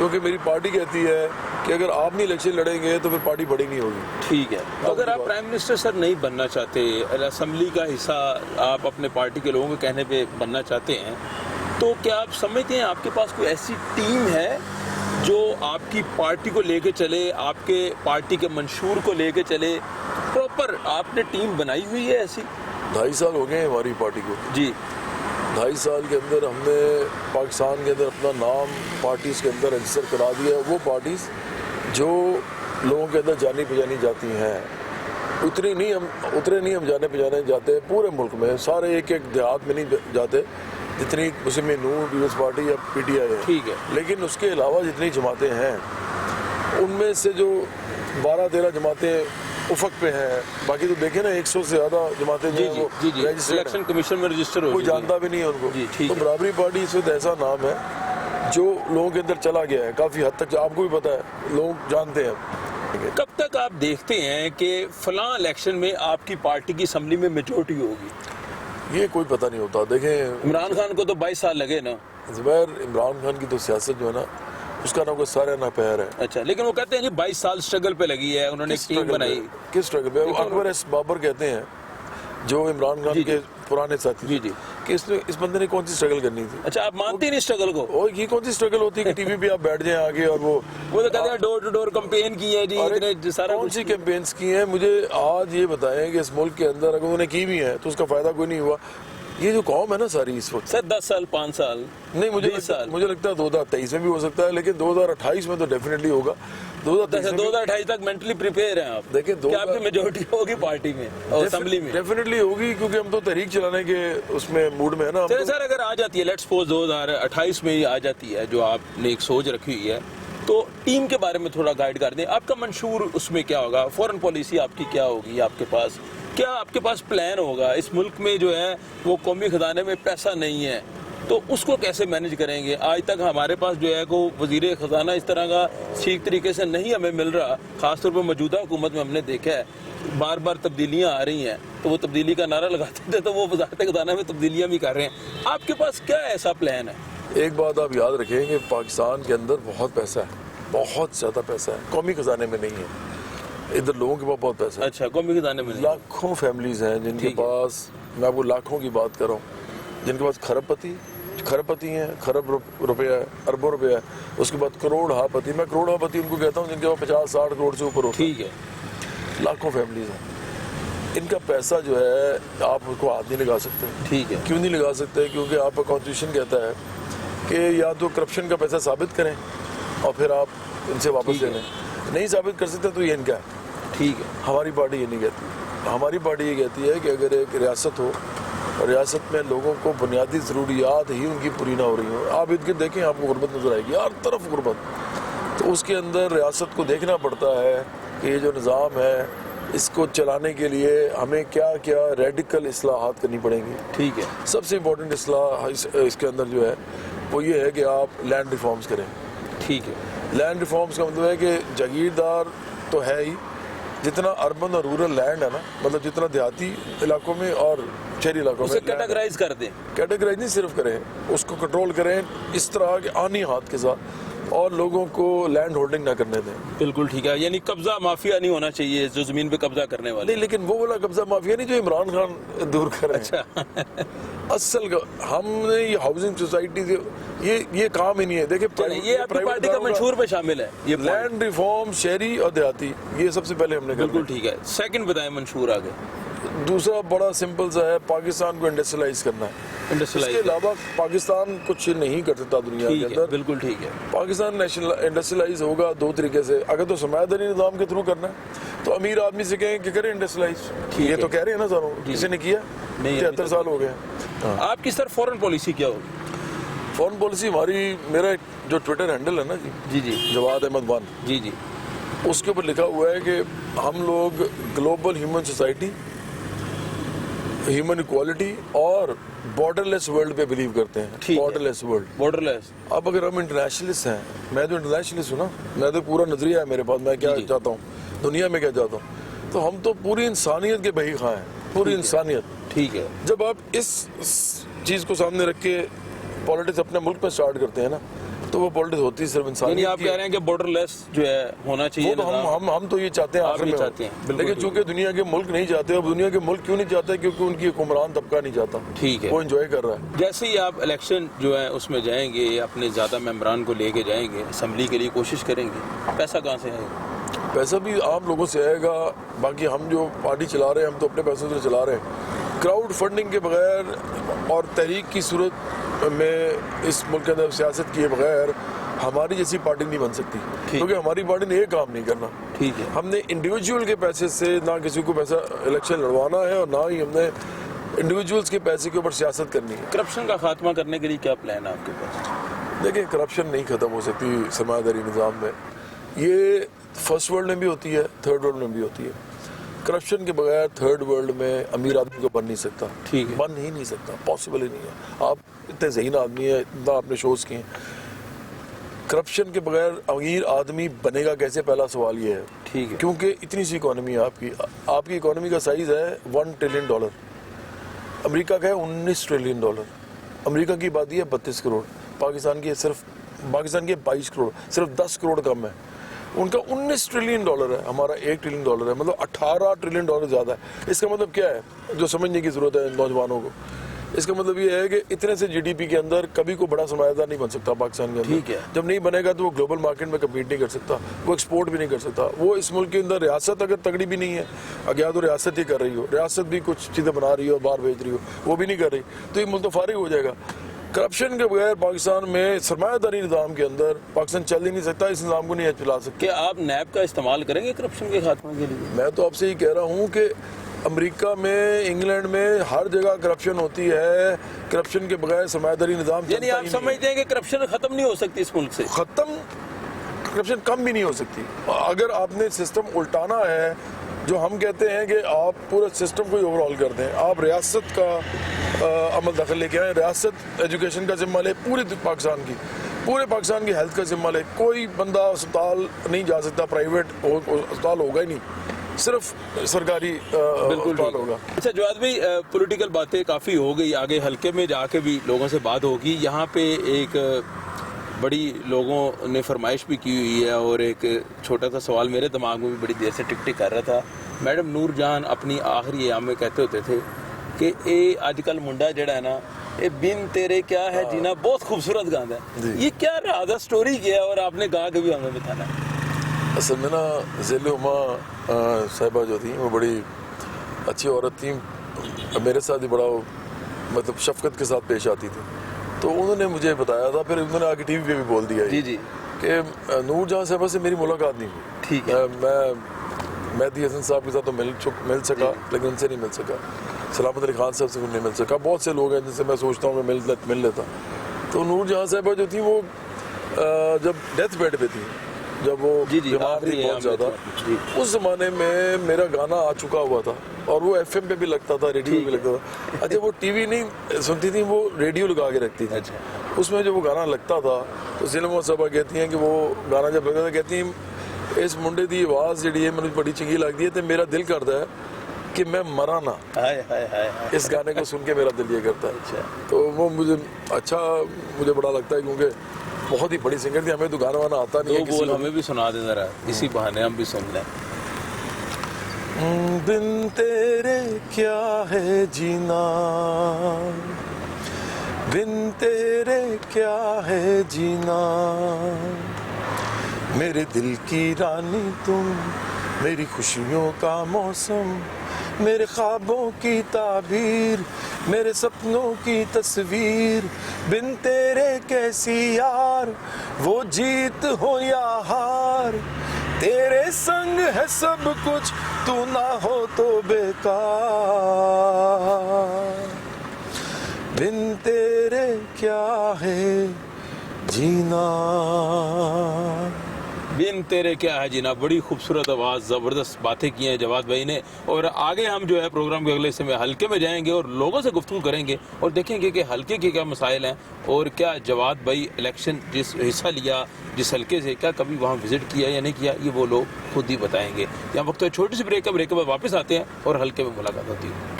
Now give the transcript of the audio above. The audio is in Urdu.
کیونکہ میری پارٹی کہتی ہے کہ اگر آپ نہیں الیکشن لڑیں گے تو پھر پارٹی بڑی نہیں ہوگی. ٹھیک ہے. تو اگر آپ پرائم منسٹر سر نہیں بننا چاہتے, اسمبلی کا حصہ آپ اپنے پارٹی کے لوگوں کے کہنے پہ بننا چاہتے ہیں, تو کیا آپ سمجھتے ہیں آپ کے پاس کوئی ایسی ٹیم ہے جو آپ کی پارٹی کو لے کے چلے, آپ کے پارٹی کے منشور کو لے کے چلے؟ پراپر آپ نے ٹیم بنائی ہوئی ہے ایسی؟ 2.5 سال ہو گئے ہیں ہماری پارٹی کو. جی. 2.5 سال کے اندر ہم نے پاکستان کے اندر اپنا نام پارٹیز کے اندر رجسٹر کرا دیا ہے. وہ پارٹیز جو لوگوں کے اندر جانی پہچانی جاتی ہیں, اتنے نہیں ہم جانے پہچانے جاتے پورے ملک میں, سارے ایک دیہات میں نہیں جاتے جتنی مسلم نور پیپلز پارٹی یا پی ٹی آئی ہے. ٹھیک ہے. لیکن اس کے علاوہ جتنی جماعتیں ہیں ان میں سے جو 12-13 جماعتیں افق پہ ہیں, باقی تو دیکھیں نا 100 سے زیادہ جماعتیں جو ہیں وہ الیکشن کمیشن میں رجسٹر ہو, کوئی جانتا بھی نہیں ہے ان کو. تو برابری پارٹی اس وقت ایسا نام ہے جو لوگوں کے اندر چلا گیا ہے کافی حد تک, آپ کو بھی پتا ہے, لوگ جانتے ہیں. کب تک آپ دیکھتے ہیں کہ فلاں الیکشن میں آپ کی پارٹی کی اسمبلی میں میجورٹی ہوگی؟ یہ کوئی پتہ نہیں ہوتا. دیکھیں عمران خان کو تو 22 سال لگے نا. زبیر, عمران خان کی تو سیاست جو ہے نا اس کا نہ کوئی سارا نہ پہر ہے. اچھا, لیکن وہ کہتے ہیں کہ 22 سال سٹرگل پہ لگی ہے, انہوں نے ایک ٹیم بنائی. کس سٹرگل پہ؟ اکبر ایس بابر کہتے ہیں جو عمران خان کے پرانے ساتھی, جی جی, کہ اس بندے نے کون سی سٹرگل کرنی تھی. اچھا, آپ مانتے نہیں سٹرگل کو؟ اور یہ کون سی سٹرگل ہوتی ہے کہ ٹی وی پہ آپ بیٹھ جائیں آگے اور وہ تو کہتے ہیں ڈور ٹو ڈور کمپین کی ہے. جی, سارا کون سی کیمپینز کی ہیں؟ مجھے آج یہ بتائیں کہ اس ملک کے اندر اگر انہوں نے کی بھی ہیں تو اس کا فائدہ کوئی نہیں ہوا. یہ جو قوم ہے نا ساری اس وقت, سر 10 سال 5 سال نہیں, مجھے لگتا ہے 2023 میں بھی ہو سکتا ہے, لیکن 2028 میں تو ڈیفینیٹلی ہوگا. 2028 تک مینٹلی پریپیئر ہیں آپ؟ دیکھیں کہ آپ کی میجورٹی ہوگی پارٹی میں اور اسمبلی میں؟ ڈیفینیٹلی ہوگی, کیونکہ ہم تو تحریک چلانے کے اس میں موڈ میں ہے نا. چلے سر, اگر آ جاتی ہے, لیٹس سپوز 2028 میں ہی آ جاتی ہے جو آپ نے ایک سوچ رکھی ہوئی ہے, تو ٹیم کے بارے میں تھوڑا گائیڈ کر دیں. آپ کا منشور اس میں کیا ہوگا؟ فورن پالیسی آپ کی کیا ہوگی؟ آپ کے پاس کیا آپ کے پاس پلان ہوگا؟ اس ملک میں جو ہے وہ قومی خزانے میں پیسہ نہیں ہے, تو اس کو کیسے مینج کریں گے؟ آج تک ہمارے پاس جو ہے کو وزیر خزانہ اس طرح کا ٹھیک طریقے سے نہیں ہمیں مل رہا. خاص طور پر موجودہ حکومت میں ہم نے دیکھا ہے بار بار تبدیلیاں آ رہی ہیں, تو وہ تبدیلی کا نعرہ لگاتے تھے تو وہ وزارت خزانہ میں تبدیلیاں بھی کر رہے ہیں. آپ کے پاس کیا ایسا پلان ہے؟ ایک بات آپ یاد رکھیں کہ پاکستان کے اندر بہت پیسہ ہے, بہت زیادہ پیسہ ہے, قومی خزانے میں نہیں ہے. ادھر لوگوں کے پاس بہت پیسہ ہے. اچھا, قومی خزانے میں لاکھوں فیملیز ہیں جن کے پاس, میں آپ کو لاکھوں کی بات کر رہا ہوں, جن کے پاس کھرب پتی ہیں, خرب روپیہ ہے, اربوں روپیہ ہے, اس کے بعد کروڑ ہا پتی. میں کروڑ ہا پتی ان کو کہتا ہوں جن کے پاس 50-60 کروڑ سے اوپر ہوتا ہے. ٹھیک ہے, لاکھوں فیملیز ہیں. ان کا پیسہ جو ہے آپ اس کو ہاتھ نہیں لگا سکتے. ٹھیک ہے. کیوں نہیں لگا سکتے؟ کیونکہ آپ کا کانسٹیٹیوشن کہتا ہے کہ یا تو کرپشن کا پیسہ ثابت کریں اور پھر آپ ان سے واپس لے لیں. نہیں ثابت کر سکتے تو یہ ان کا ہے. ٹھیک ہے. ہماری پارٹی یہ نہیں کہتی. ہماری پارٹی یہ کہتی ہے کہ اگر ایک ریاست ہو, ریاست میں لوگوں کو بنیادی ضروریات ہی ان کی پوری نہ ہو رہی ہوں, آپ ادھر دیکھیں آپ کو غربت نظر آئے گی, ہر طرف غربت. تو اس کے اندر ریاست کو دیکھنا پڑتا ہے کہ یہ جو نظام ہے اس کو چلانے کے لیے ہمیں کیا کیا ریڈیکل اصلاحات کرنی پڑیں گی. ٹھیک ہے. سب سے امپورٹنٹ اصلاح اس کے اندر جو ہے وہ یہ ہے کہ آپ لینڈ ریفارمز کریں. ٹھیک ہے. لینڈ ریفارمز کا مطلب ہے کہ جاگیردار تو ہے ہی, جتنا اربن اور رورل لینڈ ہے نا, مطلب جتنا دیہاتی علاقوں میں اور شہری علاقوں میں, اسے کیٹیگرائز کر دیں. کیٹیگرائز نہیں صرف کریں, اس کو کنٹرول کریں اس طرح کے آنی ہاتھ کے ساتھ, اور لوگوں کو لینڈ ہولڈنگ نہ کرنے دیں. بالکل ٹھیک ہے, یعنی قبضہ مافیا نہیں ہونا چاہیے جو زمین پہ قبضہ کرنے والے. نہیں, لیکن وہ والا قبضہ مافیا نہیں جو عمران خان دور کر رہے ہیں. اچھا, اصل ہم نے یہ ہاؤسنگ سوسائٹی یہ کام ہی نہیں ہے. دیکھیں یہ آپ کی پارٹی کا منشور پہ شامل ہے, یہ لینڈ ریفارم شہری اور دیہاتی, یہ سب سے پہلے ہم نے کرنا. بالکل ٹھیک ہے. سیکنڈ بتائیں منشور آگے. دوسرا بڑا سمپل سا ہے, پاکستان کو انڈسٹریلائز کرنا ہے. اس کے علاوہ پاکستان کچھ نہیں کر سکتا دنیا کے اندر. بالکل ٹھیک ہے. پاکستان انڈسٹریلائز ہوگا 2 طریقے سے. اگر تو سرمایہ نظام کے تھرو کرنا ہے تو امیر آدمی سے کہیں کہ کریں انڈسٹریلائز. یہ تو کہہ رہے ہیں نا ساروں, کسی نے کیا 73 سال ہو گئے. آپ کی سر فورن پالیسی کیا ہوگی؟ فورن پالیسی ہماری, میرا جو ٹویٹر ہینڈل ہے نا جی جی, جواد احمد 1, جی جی, اس کے اوپر لکھا ہوا ہے کہ ہم لوگ global human society, human equality اور بارڈر لیس ورلڈ پہ بلیو کرتے ہیں. بارڈر لیس ورلڈ, بارڈر لیس. اب اگر ہم انٹرنیشنلسٹ ہیں, میں تو انٹرنیشنلسٹ ہوں نا, میں تو پورا نظریہ ہے میرے پاس, میں کیا چاہتا ہوں دنیا میں کیا چاہتا ہوں, تو ہم تو پوری انسانیت کے بہی خواہ ہیں, پوری انسانیت. ٹھیک ہے. جب آپ اس چیز کو سامنے رکھ کے پالیٹکس اپنے ملک میں سٹارٹ کرتے ہیں نا, تو وہ پالیٹکس ہوتی ہے صرف انسان یعنی آپ کہہ رہے ہیں کہ بارڈر لیس جو ہے ہونا چاہیے نظام؟ ہم تو یہ چاہتے ہیں آخر میں، لیکن چونکہ دنیا کے ملک نہیں چاہتے. اب دنیا کے ملک کیوں نہیں چاہتے؟ کیونکہ ان کی حکمران طبقہ نہیں چاہتا. ٹھیک ہے. وہ انجوائے کر رہا ہے. جیسے ہی آپ الیکشن جو ہے اس میں جائیں گے، اپنے زیادہ ممبران کو لے کے جائیں گے، اسمبلی کے لیے کوشش کریں گے، پیسہ کہاں سے آئے گا؟ پیسہ بھی عام لوگوں سے آئے گا. باقی ہم جو پارٹی چلا رہے ہیں ہم تو اپنے پیسوں سے چلا رہے ہیں. کراؤڈ فنڈنگ کے بغیر اور تحریک کی صورت میں اس ملک کے اندر سیاست کیے بغیر ہماری جیسی پارٹی نہیں بن سکتی، کیونکہ ہماری پارٹی نے ایک کام نہیں کرنا. ٹھیک ہے. ہم نے انڈیویجول کے پیسے سے نہ کسی کو پیسہ الیکشن لڑوانا ہے اور نہ ہی ہم نے انڈیویجولز کے پیسے کے اوپر سیاست کرنی ہے. کرپشن کا خاتمہ کرنے کے لیے کیا پلان ہے آپ کے پاس؟ دیکھیں کرپشن نہیں ختم ہو سکتی سرمایہ داری نظام میں. یہ فرسٹ ورلڈ میں بھی ہوتی ہے، تھرڈ ورلڈ میں بھی ہوتی ہے. کرپشن کے بغیر تھرڈ ورلڈ میں امیر آدمی کو بن نہیں سکتا. ٹھیک ہے. بن ہی نہیں سکتا، پاسبل ہی نہیں ہے. آپ اتنے ذہین آدمی ہیں، اتنا آپ نے شوز کیے ہیں. کرپشن کے بغیر امیر آدمی بنے گا کیسے؟ پہلا سوال یہ ہے. ٹھیک ہے. کیونکہ اتنی سی اکانومی ہے آپ کی اکانومی کا سائز ہے $1 ٹریلین. امریکہ کا ہے $19 ٹریلین. امریکہ کی آبادی ہے 32 کروڑ، پاکستان کی 22 کروڑ، صرف 10 کروڑ کم ہے. ان کا $19 ٹریلین ہے، ہمارا $1 ٹریلین ہے، مطلب $18 ٹریلین زیادہ ہے. اس کا مطلب کیا ہے جو سمجھنے کی ضرورت ہے نوجوانوں کو؟ اس کا مطلب یہ ہے کہ اتنے سے جی ڈی پی کے اندر کبھی کوئی بڑا سرمایہ دار نہیں بن سکتا پاکستان کے اندر. ٹھیک ہے. جب نہیں بنے گا تو وہ گلوبل مارکیٹ میں کمپیٹ نہیں کر سکتا، وہ ایکسپورٹ بھی نہیں کر سکتا. وہ اس ملک کے اندر ریاست اگر تگڑی بھی نہیں ہے، اگر تو ریاست ہی کر رہی ہو، ریاست بھی کچھ چیزیں بنا رہی ہو اور باہر بھیج رہی ہو، وہ بھی نہیں کر رہی، تو یہ ملک تو فارغ ہو جائے گا. کرپشن کے بغیر پاکستان میں سرمایہ داری نظام کے اندر پاکستان چل ہی نہیں سکتا. اس نظام کو نہیں چلا سکتے. کیا آپ نیب کا استعمال کریں گے کرپشن کے خاتمے کے لیے؟ میں تو آپ سے یہ کہہ رہا ہوں کہ امریکہ میں، انگلینڈ میں ہر جگہ کرپشن ہوتی ہے. کرپشن کے بغیر سرمایہ داری نظام یعنی آپ سمجھتے ہیں کہ کرپشن ختم نہیں ہو سکتی اس ملک سے؟ ختم، کرپشن کم بھی نہیں ہو سکتی. اگر آپ نے سسٹم الٹانا ہے، جو ہم کہتے ہیں کہ آپ پورے سسٹم کو ہی اوور آل کر دیں، آپ ریاست کا عمل دخل لے کے آئیں، ریاست ایجوکیشن کا ذمہ لے پورے پاکستان کی ہیلتھ کا ذمہ لے. کوئی بندہ اسپتال نہیں جا سکتا، پرائیویٹ اسپتال ہوگا ہی نہیں، صرف سرکاری اسپتال ہوگا. اچھا جواد بھائی، پولیٹیکل باتیں کافی ہو گئی، آگے حلقے میں جا کے بھی لوگوں سے بات ہوگی. یہاں پہ ایک بڑی لوگوں نے فرمائش بھی کی ہوئی ہے اور ایک چھوٹا سا سوال میرے دماغ میں بھی بڑی دیر سے ٹک ٹک کر رہا تھا. میڈم نور جہاں اپنی آخری ایام میں کہتے ہوتے تھے کہ اے آج کل منڈا جڑا ہے نا، اے بن تیرے کیا ہے جینا، بہت خوبصورت گانا ہے. یہ کیا رہا سٹوری کیا ہے اور آپ نے کہا کہ بھی ہمیں بتانا ہے؟ اصل میں نا ذیل عما صاحبہ جو تھیں وہ بڑی اچھی عورت تھیں، میرے ساتھ ہی بڑا مطلب شفقت کے ساتھ پیش آتی تھی. تو انہوں نے مجھے بتایا تھا، پھر انہوں نے آ کے ٹی وی پہ بھی بول دیا جی کہ نور جہاں صاحبہ سے میری ملاقات نہیں ہوئی. ٹھیک ہے. میں مہدی حسن صاحب کے ساتھ تو مل سکا، لیکن ان سے نہیں مل سکا. سلامت علی خان صاحب سے نہیں مل سکا. بہت سے لوگ ہیں جن سے میں سوچتا ہوں کہ مل لیتا. تو نور جہاں صاحبہ جو تھی وہ جب ڈیتھ بیڈ پہ تھی، جب وہ بیمار تھی بہت زیادہ، اس زمانے میں میرا گانا آ چکا ہوا تھا اور وہ ایف ایم پہ بھی لگتا تھا، ریڈیو پہ بھی لگتا تھا. اچھا وہ ٹی وی نہیں سنتی تھی، وہ ریڈیو لگا کے رکھتی تھی. اس میں جب وہ گانا لگتا تھا تو ذیل عما صاحبہ کہتی ہیں کہ وہ گانا جب لگتا تھا کہتی ہیں اس منڈے دی آواز جڑی ہے مجھے بڑی چنگی لگتی ہے، تو میرا دل کرتا ہے کہ میں مرا نہ. اس گانے کو سن کے میرا دل یہ کرتا ہے. تو وہ مجھے بڑا لگتا ہے کیونکہ بہت ہی بڑی سنگر تھی. ہمیں تو گانا وانا آتا نہیں ہے. بول ہمیں بھی سنا دیں ذرا، اسی بہانے ہم بھی سن لیں. بن تیرے کیا ہے جینا، بن تیرے کیا ہے جینا، میرے دل کی رانی تم، میری خوشیوں کا موسم، میرے خوابوں کی تعبیر، میرے سپنوں کی تصویر. بن تیرے کیسی یار، وہ جیت ہو یا ہار، تیرے سنگ ہے سب کچھ، تو نہ ہو تو بیکار. بن تیرے کیا ہے جینا. بن تیرے کیا ہے جینا، بڑی خوبصورت آواز، زبردست باتیں کی ہیں جواد بھائی نے. اور آگے ہم جو ہے پروگرام کے اگلے حصے میں حلقے میں جائیں گے اور لوگوں سے گفتگو کریں گے اور دیکھیں گے کہ حلقے کے کیا مسائل ہیں اور کیا جواد بھائی الیکشن جس حصہ لیا جس حلقے سے، کیا کبھی وہاں وزٹ کیا یا نہیں کیا، یہ وہ لوگ خود ہی بتائیں گے. یہاں وقت ہے چھوٹی سی بریک کا، بریک کے بعد واپس آتے ہیں اور حلقے میں ملاقات ہوتی ہے.